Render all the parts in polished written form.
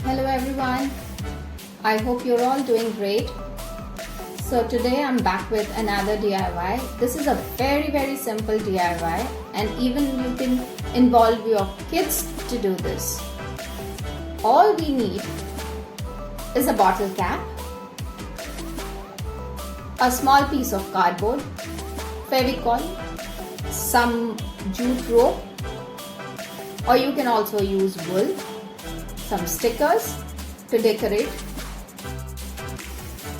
Hello everyone, I hope you're all doing great. So today I'm back with another DIY. This is a very simple DIY and even you can involve your kids to do this. All we need is a bottle cap, a small piece of cardboard, Fevicol, some jute rope, or you can also use wool, some stickers to decorate.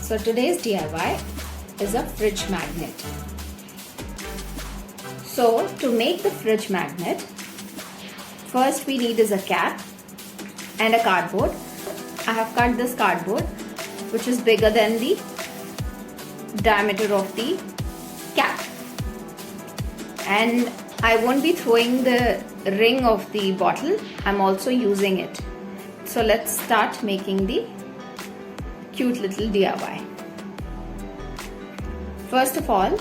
So today's DIY is a fridge magnet. So to make the fridge magnet, first we need is a cap and a cardboard. I have cut this cardboard which is bigger than the diameter of the cap, and I won't be throwing the ring of the bottle, I'm also using it. So let's start making the cute little DIY. First of all,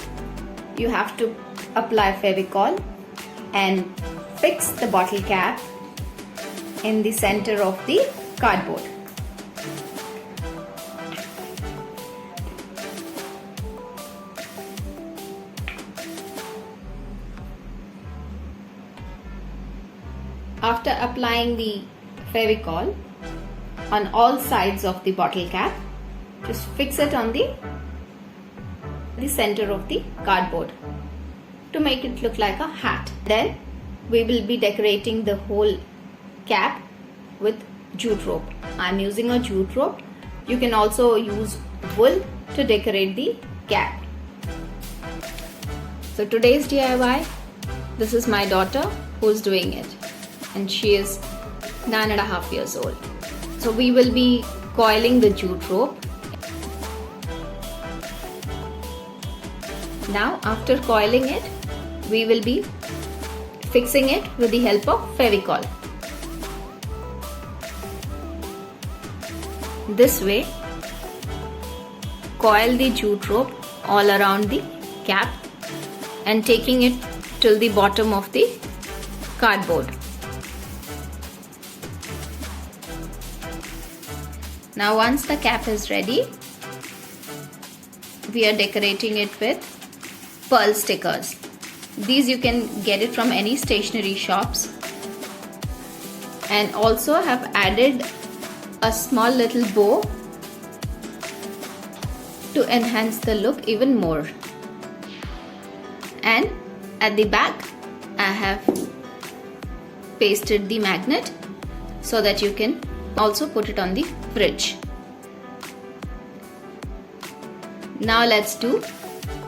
you have to apply Fevicol and fix the bottle cap in the center of the cardboard. After applying the Fevicol on all sides of the bottle cap, just fix it on the center of the cardboard to make it look like a hat. Then we will be decorating the whole cap with jute rope. I'm using a jute rope. You can also use wool to decorate the cap. So today's DIY, this is my daughter who's doing it, and she is 9.5 years old. So we will be coiling the jute rope. Now after coiling it, we will be fixing it with the help of Fevicol. This way, coil the jute rope all around the cap and taking it till the bottom of the cardboard. Now once the cap is ready, we are decorating it with pearl stickers. These you can get it from any stationery shops, and also have added a small little bow to enhance the look even more. And at the back I have pasted the magnet so that you can also put it on the fridge. Now let's do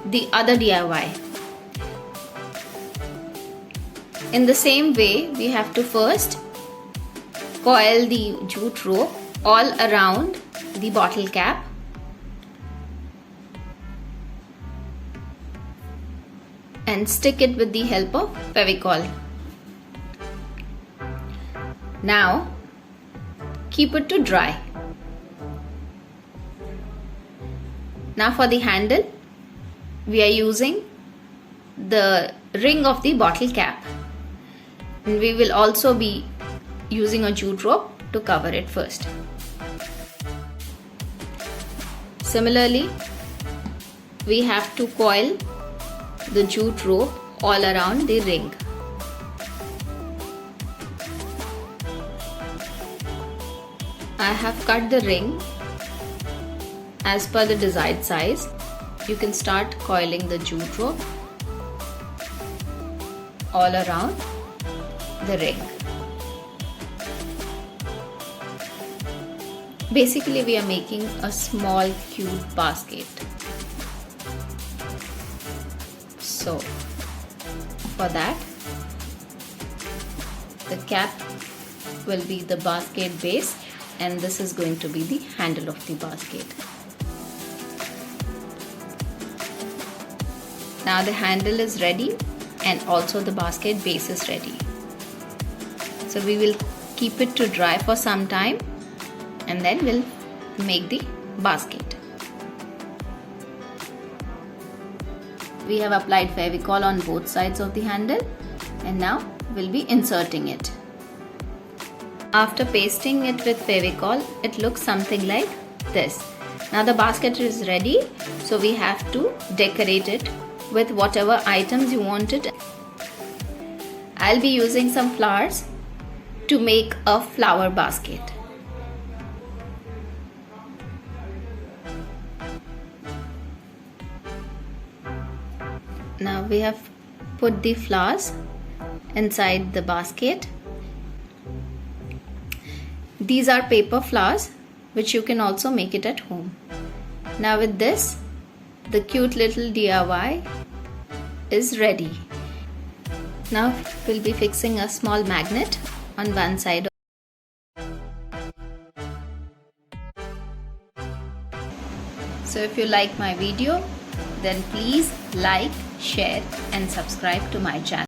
the other DIY. In the same way, we have to first coil the jute rope all around the bottle cap. And stick it with the help of Fevicol. Now keep it to dry. Now for the handle, we are using the ring of the bottle cap, and we will also be using a jute rope to cover it first. Similarly, we have to coil the jute rope all around the ring. I have cut the ring as per the desired size. You can start coiling the jute rope all around the ring. Basically, we are making a small cute basket. So for that, the cap will be the basket base, and this is going to be the handle of the basket. Now the handle is ready and also the basket base is ready. So we will keep it to dry for some time and then we'll make the basket. We have applied Fevicol on both sides of the handle and now we'll be inserting it. After pasting it with Fevicol, it looks something like this. Now the basket is ready, so we have to decorate it with whatever items you want it. I'll be using some flowers to make a flower basket. Now we have put the flowers inside the basket. These are paper flowers, which you can also make it at home. Now with this, the cute little DIY is ready. Now we'll be fixing a small magnet on one side. So if you like my video, then please like, share and subscribe to my channel.